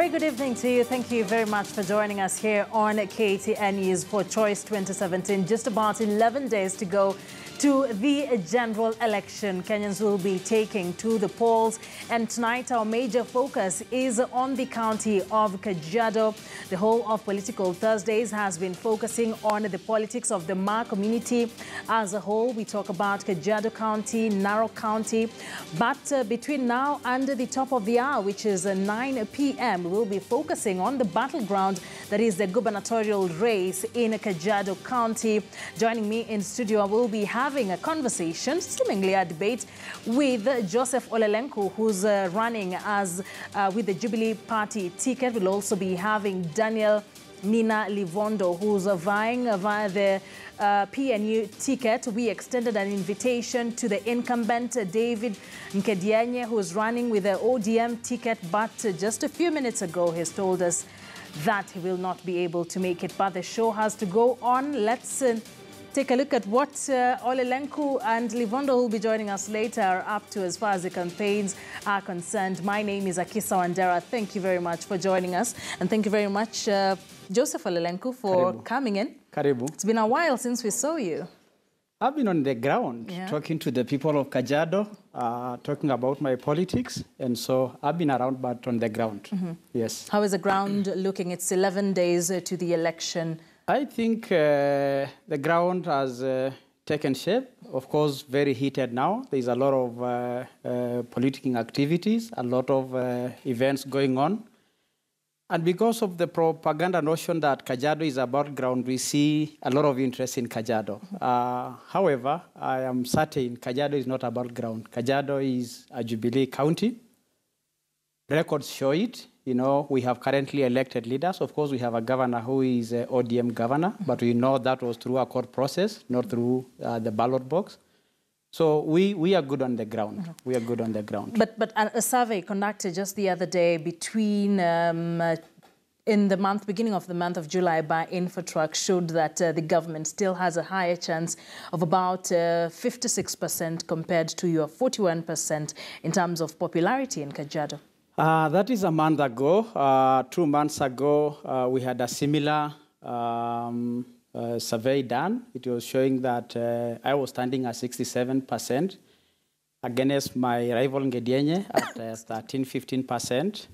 very good evening to you. Thank you very much for joining us here on KTN News for Choice 2017. Just about 11 days to go to the general election. Kenyans will be taking to the polls, and tonight our major focus is on the county of Kajiado. The whole of Political Thursdays has been focusing on the politics of the Ma community as a whole. We talk about Kajiado County, Narok County, but between now and the top of the hour, which is 9 p.m., we'll be focusing on the battleground that is the gubernatorial race in Kajiado County. Joining me in studio, I will be having a conversation, seemingly a debate, with Joseph Olelenku, who's running as with the Jubilee Party ticket. We'll also be having Daniel Nina Livondo, who's vying via the PNU ticket. We extended an invitation to the incumbent David Nkedianye, who's running with the ODM ticket, but just a few minutes ago he's told us that he will not be able to make it. But the show has to go on. Let's take a look at what Olelenku and Livondo will be joining us later are up to as far as the campaigns are concerned. My name is Akisa Wandera. Thank you very much for joining us. And thank you very much, Joseph Olelenku, for coming in. Karibu. It's been a while since we saw you. I've been on the ground talking to the people of Kajiado, talking about my politics. And so I've been around, but on the ground. Yes. How is the ground looking? It's 11 days to the election. I think the ground has taken shape. Of course, very heated now. There's a lot of political activities, a lot of events going on. And because of the propaganda notion that Kajiado is a battleground, we see a lot of interest in Kajiado. However, I am certain Kajiado is not a battleground. Kajiado is a Jubilee county. Records show it. You know, we have currently elected leaders. Of course, we have a governor who is an ODM governor, but we know that was through a court process, not through the ballot box. So we are good on the ground. We are good on the ground. But a survey conducted just the other day between in the beginning of the month of July by Infotruck showed that the government still has a higher chance of about 56% compared to your 41% in terms of popularity in Kajiado. That is a month ago. 2 months ago, we had a similar survey done. It was showing that I was standing at 67% against my rival Nkedianye at 13–15%.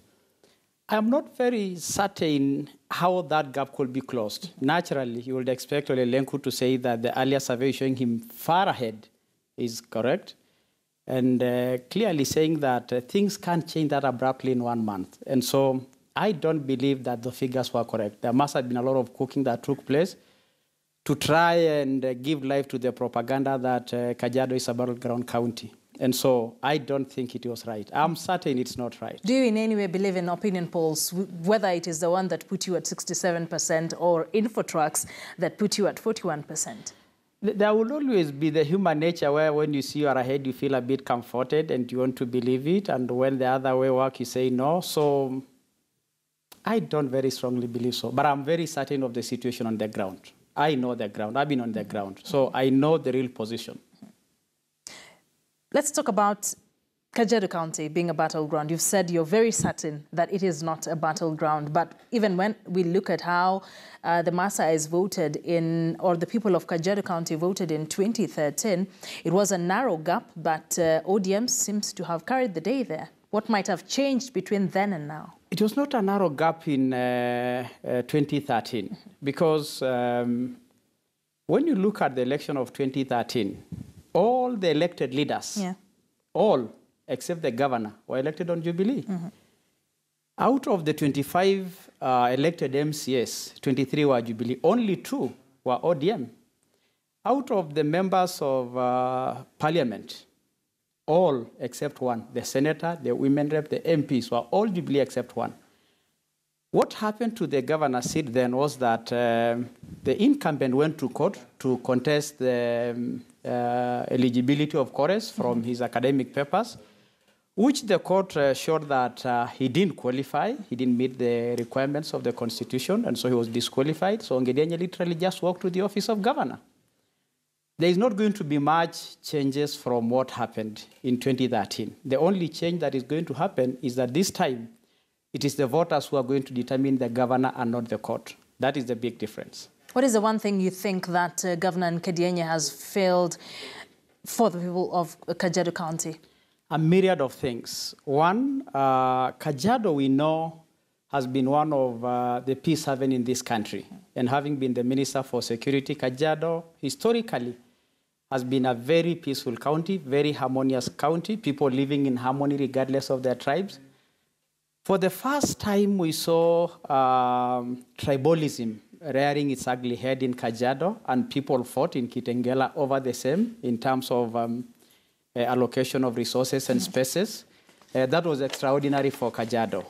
I'm not very certain how that gap could be closed. Naturally, you would expect Olelenku to say that the earlier survey showing him far ahead is correct. And clearly saying that things can't change that abruptly in 1 month. And so I don't believe that the figures were correct. There must have been a lot of cooking that took place to try and give life to the propaganda that Kajiado is a battleground county. And so I don't think it was right. I'm certain it's not right. Do you in any way believe in opinion polls, whether it is the one that put you at 67% or Infotrucks that put you at 41%? There will always be the human nature where when you see you are ahead, you feel a bit comforted and you want to believe it. And when the other way works, you say no. So I don't very strongly believe so. But I'm very certain of the situation on the ground. I know the ground. I've been on the ground. So I know the real position. Let's talk about Kajiado County being a battleground. You've said you're very certain that it is not a battleground. But even when we look at how the Maasais voted in, or the people of Kajiado County voted in 2013, it was a narrow gap, but ODM seems to have carried the day there. What might have changed between then and now? It was not a narrow gap in 2013 because when you look at the election of 2013, all the elected leaders, all except the governor, were elected on Jubilee. Out of the 25 elected MCS, 23 were Jubilee. Only 2 were ODM. Out of the members of parliament, all except 1, the senator, the women rep, the MPs, were all Jubilee except 1. What happened to the governor's seat then was that the incumbent went to court to contest the eligibility of chorus from his academic papers, which the court showed that he didn't qualify, he didn't meet the requirements of the constitution, and so he was disqualified. So Nkedianye literally just walked to the office of governor. There is not going to be much changes from what happened in 2013. The only change that is going to happen is that this time it is the voters who are going to determine the governor and not the court. That is the big difference. What is the one thing you think that Governor Nkedienya has failed for the people of Kajiado County? A myriad of things. One, Kajiado, we know, has been one of the peace haven in this country. And having been the Minister for Security, Kajiado historically has been a very peaceful county, very harmonious county, people living in harmony regardless of their tribes. For the first time, we saw tribalism rearing its ugly head in Kajiado, and people fought in Kitengela over the same in terms of allocation of resources and spaces. That was extraordinary for Kajiado.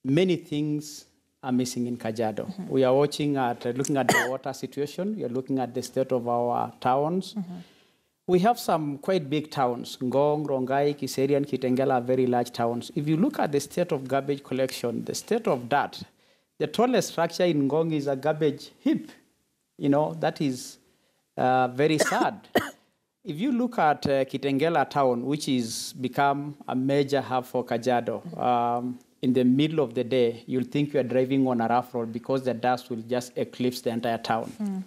Many things are missing in Kajiado. We are looking at the water situation. We are looking at the state of our towns. We have some quite big towns. Ngong, Rongai, Kiseri, and Kitengela are very large towns. If you look at the state of garbage collection, the state of that, the tallest structure in Ngong is a garbage heap. You know, that is very sad. If you look at Kitengela town, which has become a major hub for Kajiado, in the middle of the day, you'll think you're driving on a rough road because the dust will just eclipse the entire town.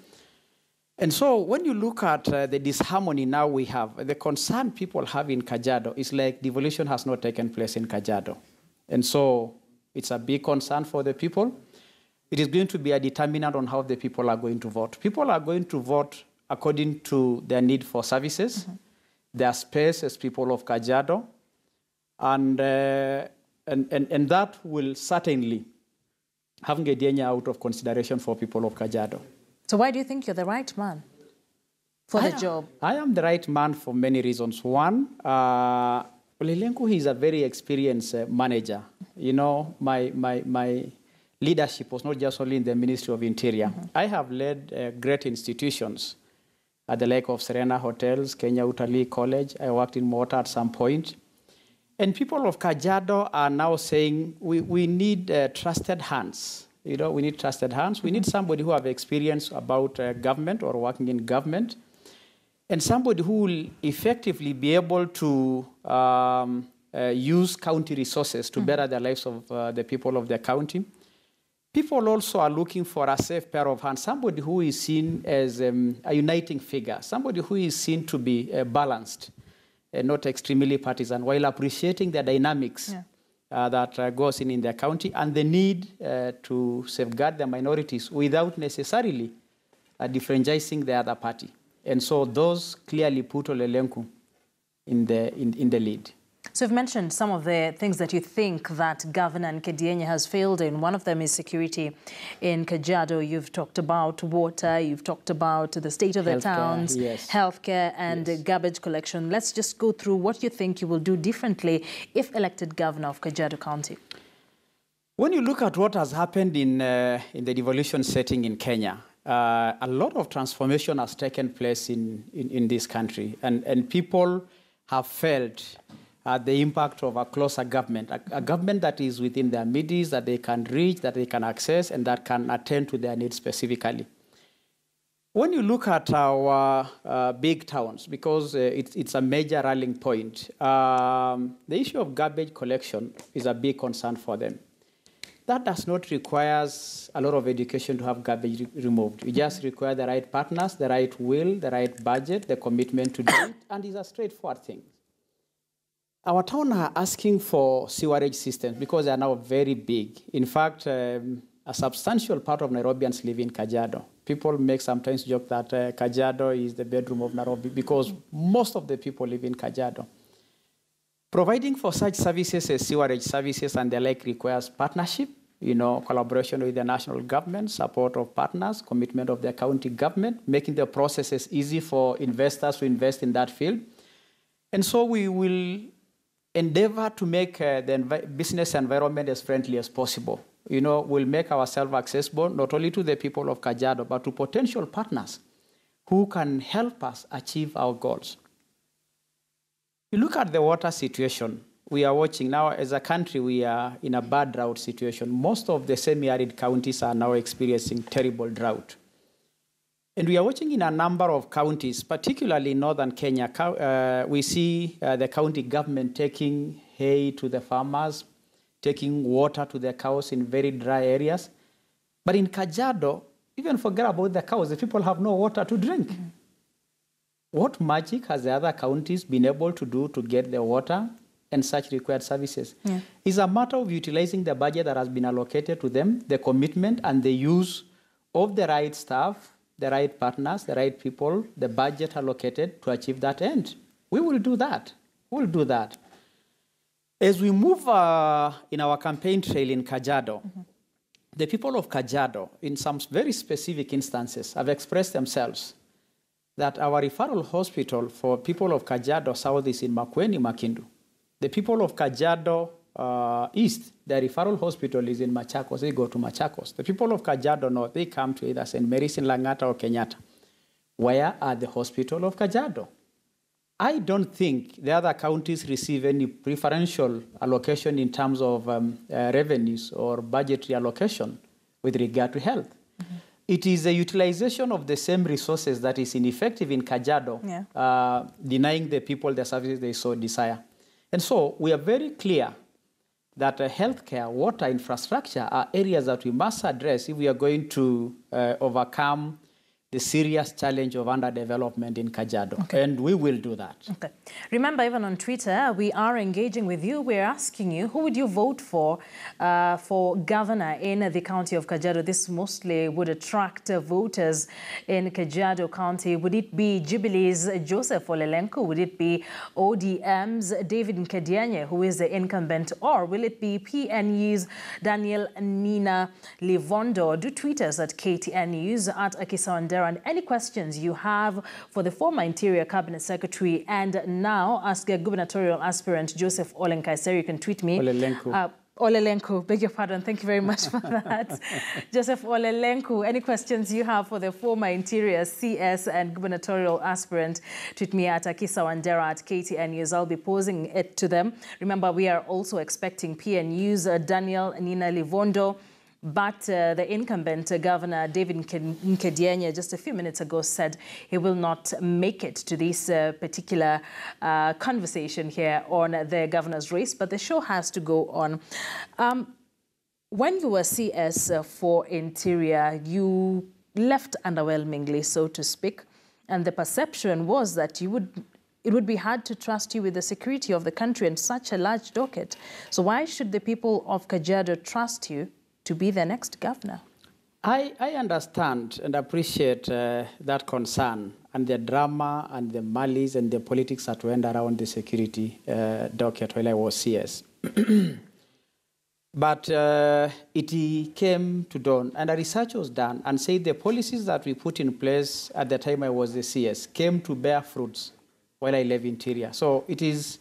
And so when you look at the disharmony now we have, the concern people have in Kajiado is like devolution has not taken place in Kajiado. And so it's a big concern for the people. It is going to be a determinant on how the people are going to vote. People are going to vote according to their need for services, their space as people of Kajiado, and that will certainly have Nkedienya out of consideration for people of Kajiado. So why do you think you're the right man for the job? I am the right man for many reasons. One, Ulilenku is a very experienced manager. You know, my leadership was not just only in the Ministry of Interior. I have led great institutions at the like of Serena Hotels, Kenya Utalii College. I worked in Mota at some point. And people of Kajiado are now saying we need trusted hands. You know, we need trusted hands. We need somebody who have experience about government or working in government, and somebody who will effectively be able to use county resources to better the lives of the people of the county. People also are looking for a safe pair of hands, somebody who is seen as a uniting figure, somebody who is seen to be balanced, not extremely partisan, while appreciating the dynamics that goes in the county and the need to safeguard the minorities without necessarily differentiating the other party. And so those clearly put Olelenku in the lead. So you've mentioned some of the things that you think that Governor Nkedienya has failed in. One of them is security in Kajiado. You've talked about water, you've talked about the state of the towns, healthcare and garbage collection. Let's just go through what you think you will do differently if elected governor of Kajiado County. When you look at what has happened in the devolution setting in Kenya, a lot of transformation has taken place in this country, and people have felt the impact of a closer government, a government that is within their midst, that they can reach, that they can access, and that can attend to their needs specifically. When you look at our big towns, because it's a major rallying point, the issue of garbage collection is a big concern for them. That does not require a lot of education to have garbage removed. You just require the right partners, the right will, the right budget, the commitment to do it, and it's a straightforward thing. Our town are asking for sewerage systems because they are now very big. In fact, a substantial part of Nairobians live in Kajiado. People make sometimes joke that Kajiado is the bedroom of Nairobi because most of the people live in Kajiado. Providing for such services as sewerage services and the like requires partnership, you know, collaboration with the national government, support of partners, commitment of the county government, making the processes easy for investors to invest in that field. And so we will endeavor to make the business environment as friendly as possible. You know, we'll make ourselves accessible not only to the people of Kajiado, but to potential partners who can help us achieve our goals. You look at the water situation. We are watching now, as a country, we are in a bad drought situation. Most of the semi-arid counties are now experiencing terrible drought. And we are watching in a number of counties, particularly in northern Kenya, we see the county government taking hay to the farmers, taking water to their cows in very dry areas. But in Kajiado, even forget about the cows, the people have no water to drink. Mm-hmm. What magic has the other counties been able to do to get the water and such required services? Yeah. It's a matter of utilizing the budget that has been allocated to them, the commitment and the use of the right staff, the right partners, the right people, the budget allocated to achieve that end. We will do that. We'll do that. As we move in our campaign trail in Kajiado, mm-hmm. the people of Kajiado, in some very specific instances, have expressed themselves that our referral hospital for people of Kajiado South is in Makueni, Makindu. The people of Kajiado East, their referral hospital is in Machakos. They go to Machakos. The people of Kajiado North, they come to either St. Mary's in Langata or Kenyatta. Where are the hospital of Kajiado? I don't think the other counties receive any preferential allocation in terms of revenues or budgetary allocation with regard to health. Mm-hmm. It is a utilization of the same resources that is ineffective in Kajiado, yeah. Denying the people the services they so desire. And so we are very clear that healthcare, water, infrastructure are areas that we must address if we are going to overcome the serious challenge of underdevelopment in Kajiado. Okay. And we will do that. Okay. Remember, even on Twitter, we are engaging with you. We're asking you, who would you vote for governor in the county of Kajiado? This mostly would attract voters in Kajiado County. Would it be Jubilee's Joseph Olelenku? Would it be ODM's David Nkedianye, who is the incumbent? Or will it be PNU's Daniel Nina Livondo? Do tweet us at KTN News, at Akisawandera. And any questions you have for the former Interior Cabinet Secretary and now ask a gubernatorial aspirant Joseph Olelenku, you can tweet me. Olelenku, beg your pardon. Thank you very much for that. Joseph Olelenku, any questions you have for the former Interior CS and gubernatorial aspirant, tweet me at Akisawandera at KTN News. I'll be posing it to them. Remember, we are also expecting PNU's Daniel Nina Livondo. But the incumbent governor, David Nkedianye, just a few minutes ago said he will not make it to this particular conversation here on the governor's race, but the show has to go on. When you were CS for Interior, you left underwhelmingly, so to speak, and the perception was that it would be hard to trust you with the security of the country and such a large docket. So why should the people of Kajiado trust you to be the next governor? I understand and appreciate that concern and the drama and the malice and the politics that went around the security docket while I was CS. But it came to dawn, and a research was done and said the policies that we put in place at the time I was the CS came to bear fruits while I left Interior. So it is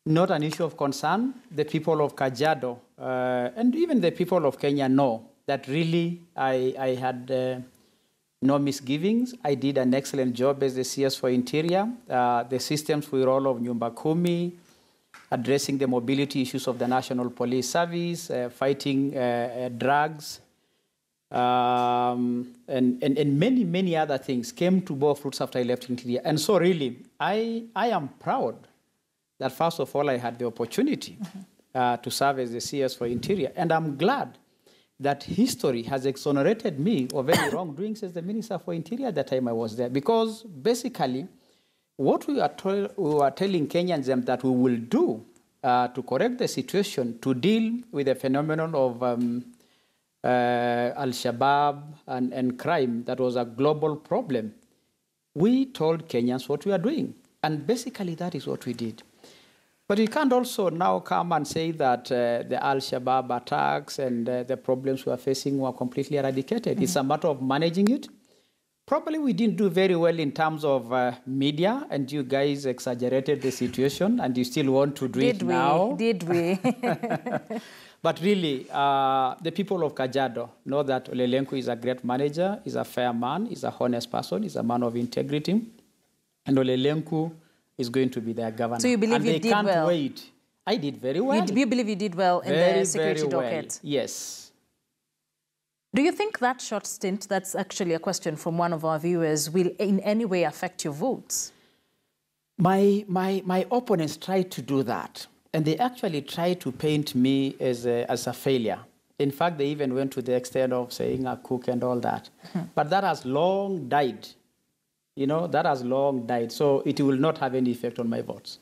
not an issue of concern. The people of Kajiado and even the people of Kenya know that really I had no misgivings. I did an excellent job as the CS for Interior. The systems we roll of Nyumba Kumi, addressing the mobility issues of the National Police Service, fighting drugs, and many, many other things came to bear fruits after I left Interior. And so really, I am proud that first of all, I had the opportunity to serve as the CS for Interior. And I'm glad that history has exonerated me of any wrongdoings as the Minister for Interior at the time I was there. Because basically, what we were telling Kenyans that we will do to correct the situation, to deal with the phenomenon of Al-Shabaab and crime that was a global problem, we told Kenyans what we are doing. And basically, that is what we did. But you can't also now come and say that the Al-Shabaab attacks and the problems we are facing were completely eradicated. It's a matter of managing it. Probably we didn't do very well in terms of media, and you guys exaggerated the situation, and you still want to do it now. Did we? But really, the people of Kajiado know that Olelenku is a great manager, is a fair man, is a honest person, is a man of integrity, and Olelenku is going to be their governor. So you believe and you did well? They can't wait. I did very well. You believe you did well in the security docket? Well. Yes. Do you think that short stint, that's actually a question from one of our viewers, will in any way affect your votes? My opponents tried to do that. And they actually tried to paint me as a failure. In fact, they even went to the extent of saying a cook and all that. But that has long died. You know, that has long died. So it will not have any effect on my votes.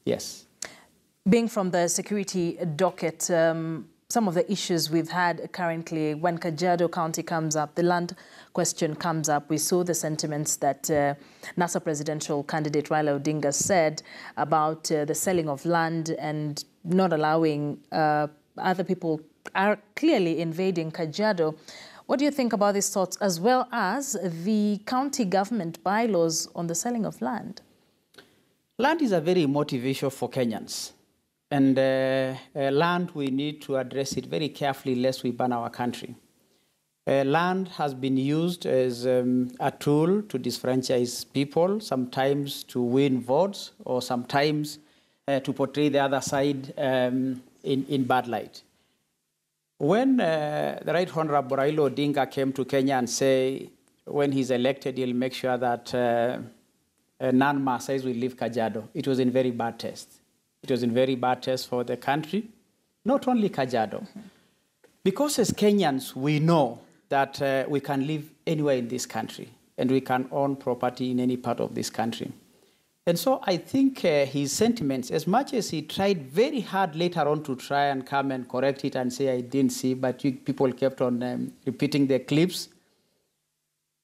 Yes. Being from the security docket, some of the issues we've had currently, when Kajiado County comes up, the land question comes up, we saw the sentiments that NASA presidential candidate Raila Odinga said about the selling of land and not allowing other people are clearly invading Kajiado. What do you think about these thoughts, as well as the county government bylaws on the selling of land? Land is a very emotive issue for Kenyans. And land, we need to address it very carefully lest we burn our country. Land has been used as a tool to disfranchise people, sometimes to win votes, or sometimes to portray the other side in bad light. When the Right Honorable Raila Odinga came to Kenya and say, when he's elected, he'll make sure that non-Maasais will leave Kajiado, it was in very bad taste. It was in very bad taste for the country, not only Kajiado. Because as Kenyans, we know that we can live anywhere in this country and we can own property in any part of this country. And so I think his sentiments, as much as he tried very hard later on to try and come and correct it and say, I didn't see, but people kept on repeating the clips.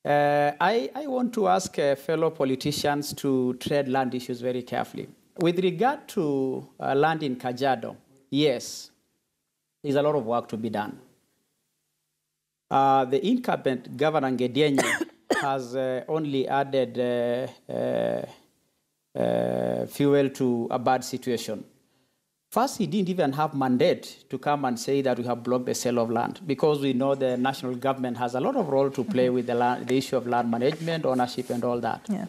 I want to ask fellow politicians to tread land issues very carefully. With regard to land in Kajiado, yes, there's a lot of work to be done. The incumbent Governor Ngedienye has only added fuel to a bad situation. First, he didn't even have mandate to come and say that we have blocked the sale of land, because we know the national government has a lot of role to play with the issue of land management, ownership, and all that. Yeah.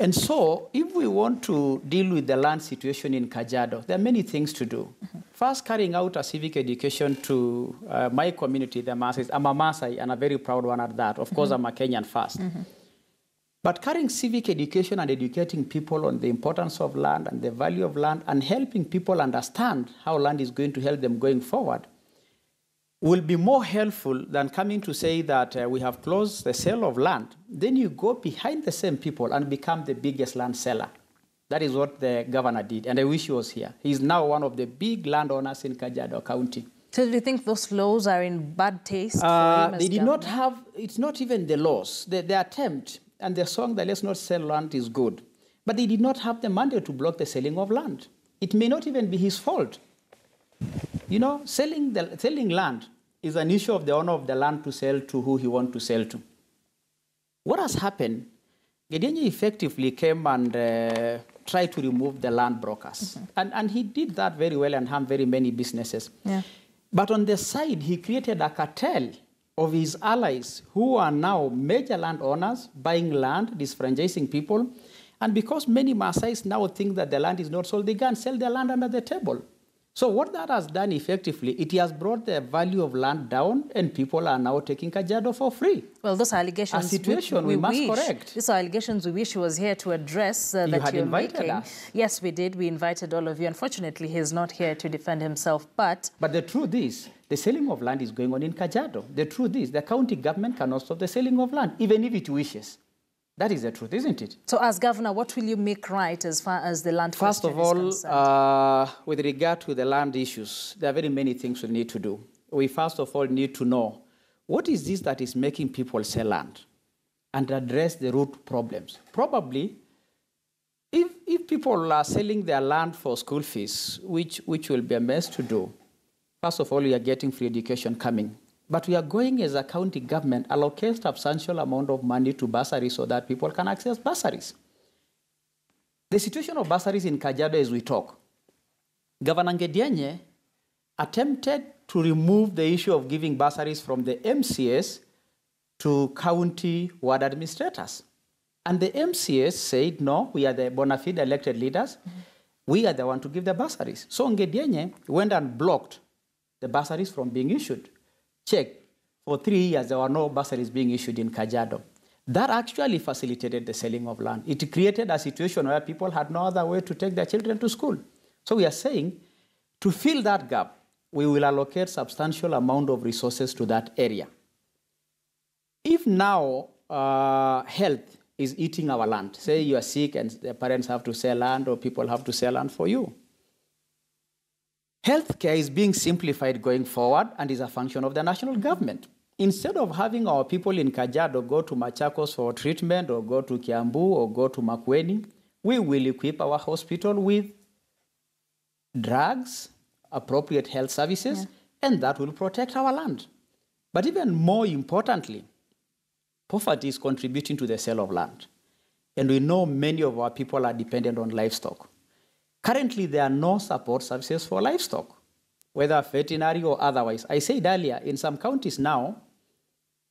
And so, if we want to deal with the land situation in Kajiado, there are many things to do. First, carrying out a civic education to my community, the Maasais. I'm a Maasai, and a very proud one at that. Of course, I'm a Kenyan first. But carrying civic education and educating people on the importance of land and the value of land and helping people understand how land is going to help them going forward will be more helpful than coming to say that we have closed the sale of land. Then you go behind the same people and become the biggest land seller. That is what the governor did, and I wish he was here. He's now one of the big landowners in Kajiado County. So do you think those laws are in bad taste for him as They did not have, it's not even the laws. The attempt and the song that let's not sell land is good. But they did not have the mandate to block the selling of land. It may not even be his fault. You know, selling land is an issue of the owner of the land to sell to who he wants to sell to. What has happened, Ngedienye effectively came and tried to remove the land brokers. And he did that very well and harmed very many businesses. Yeah. But on the side, he created a cartel of his allies who are now major landowners, buying land, disfranchising people. And because many Maasais now think that the land is not sold, they can sell their land under the table. So what that has done effectively, it has brought the value of land down, and people are now taking Kajiado for free. Well, those allegations, a situation we must correct. These are allegations we wish he was here to address that you had invited us. Yes, we did. We invited all of you. Unfortunately, he's not here to defend himself, but the truth is, the selling of land is going on in Kajiado. The truth is, the county government cannot stop the selling of land, even if it wishes. That is the truth, isn't it? So as governor, what will you make right as far as the land First question is concerned? With regard to the land issues, there are very many things we need to do. We first of all need to know what is this that is making people sell land and address the root problems. Probably, if people are selling their land for school fees, which will be a mess to do, first of all, we are getting free education coming. But we are going as a county government allocate a substantial amount of money to bursaries so that people can access bursaries. The situation of bursaries in Kajiado as we talk, Governor Ngedienye attempted to remove the issue of giving bursaries from the MCS to county ward administrators. And the MCS said, no, we are the bona fide elected leaders. We are the one to give the bursaries. So Ngedienye went and blocked the bursaries from being issued. Check, for 3 years, there were no bursaries being issued in Kajiado. That actually facilitated the selling of land. It created a situation where people had no other way to take their children to school. So we are saying, to fill that gap, we will allocate substantial amount of resources to that area. If now health is eating our land, say you are sick and the parents have to sell land or people have to sell land for you, healthcare is being simplified going forward and is a function of the national government. Instead of having our people in Kajiado go to Machakos for treatment or go to Kiambu or go to Makueni, we will equip our hospital with drugs, appropriate health services, and that will protect our land. But even more importantly, poverty is contributing to the sale of land. And we know many of our people are dependent on livestock. Currently, there are no support services for livestock, whether veterinary or otherwise. I said earlier, in some counties now,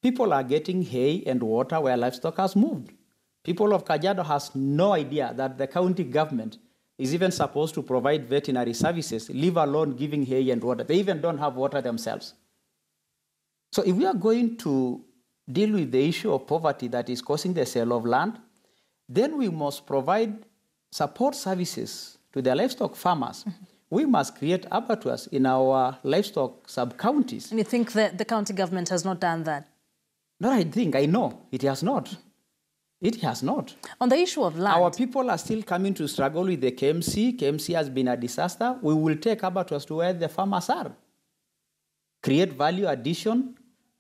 people are getting hay and water where livestock has moved. People of Kajiado has no idea that the county government is even supposed to provide veterinary services, leave alone giving hay and water. They even don't have water themselves. So if we are going to deal with the issue of poverty that is causing the sale of land, then we must provide support services to the livestock farmers. We must create abattoirs in our livestock sub-counties. And you think that the county government has not done that? No, I know. It has not. It has not. On the issue of land... Our people are still coming to struggle with the KMC. KMC has been a disaster. We will take abattoirs to where the farmers are. Create value addition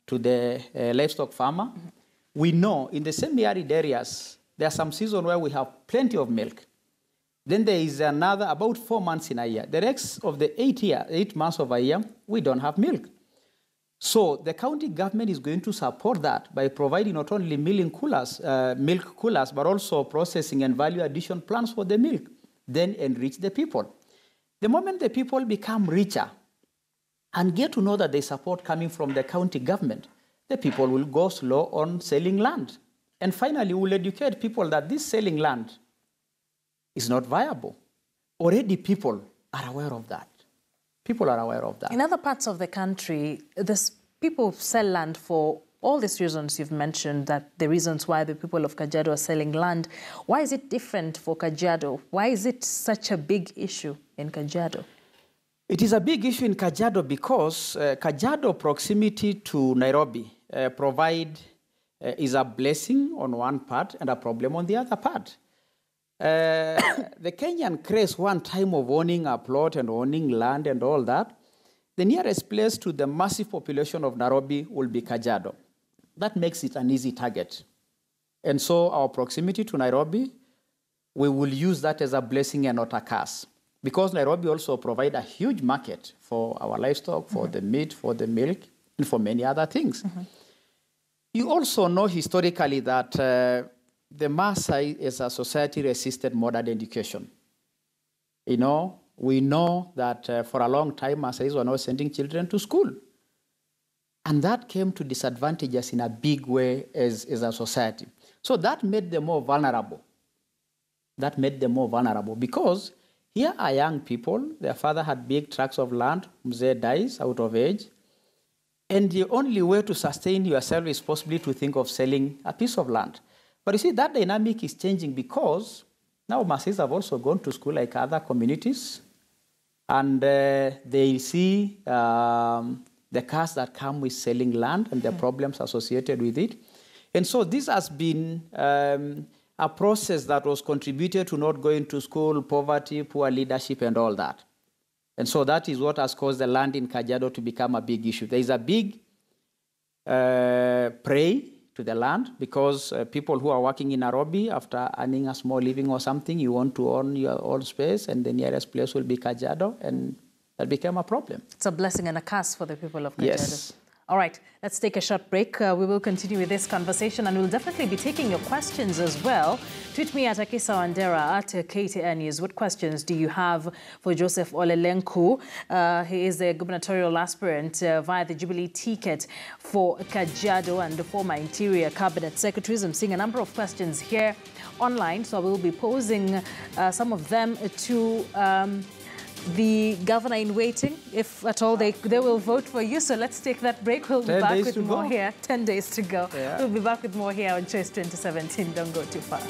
to the livestock farmer. We know in the semi-arid areas, there are some seasons where we have plenty of milk. Then there is another, about 4 months in a year. The rest of the 8 months of a year, we don't have milk. So the county government is going to support that by providing not only milk coolers, but also processing and value addition plans for the milk, then enrich the people. The moment the people become richer and get to know that there's support coming from the county government, the people will go slow on selling land. And finally, we'll educate people that this selling land is not viable. Already people are aware of that. People are aware of that. In other parts of the country, people sell land for all these reasons you've mentioned, that the reasons why the people of Kajiado are selling land. Why is it different for Kajiado? Why is it such a big issue in Kajiado? It is a big issue in Kajiado because Kajiado proximity to Nairobi is a blessing on one part and a problem on the other part. The Kenyan craze one time of owning a plot and owning land and all that, the nearest place to the massive population of Nairobi will be Kajiado. That makes it an easy target. And so our proximity to Nairobi, we will use that as a blessing and not a curse. Because Nairobi also provides a huge market for our livestock, for the meat, for the milk, and for many other things. You also know historically that the Maasai is a society-resisted modern education. You know, we know that for a long time, Maasais were not sending children to school. And that came to disadvantage us in a big way as a society. So that made them more vulnerable. That made them more vulnerable because here are young people, their father had big tracts of land, Mzee dies out of age, and the only way to sustain yourself is possibly to think of selling a piece of land. But you see, that dynamic is changing because now Maasais have also gone to school like other communities, and they see the costs that come with selling land and the problems associated with it. And so this has been a process that was contributed to not going to school, poverty, poor leadership, and all that. And so that is what has caused the land in Kajiado to become a big issue. There is a big prey to the land because people who are working in Nairobi, after earning a small living or something, you want to own your own space, and the nearest place will be Kajiado, and that became a problem. It's a blessing and a curse for the people of Kajiado. Yes. All right, let's take a short break. We will continue with this conversation, and we'll definitely be taking your questions as well. Tweet me at Akisa Wandera at KTN News. What questions do you have for Joseph Olelenku? He is a gubernatorial aspirant via the Jubilee ticket for Kajiado and the former Interior Cabinet Secretaries. I'm seeing a number of questions here online, so I will be posing some of them to the governor in waiting, if at all they will vote for you. So let's take that break. We'll be back with more here. 10 days to go. Yeah. We'll be back with more here on Choice 2017. Don't go too far.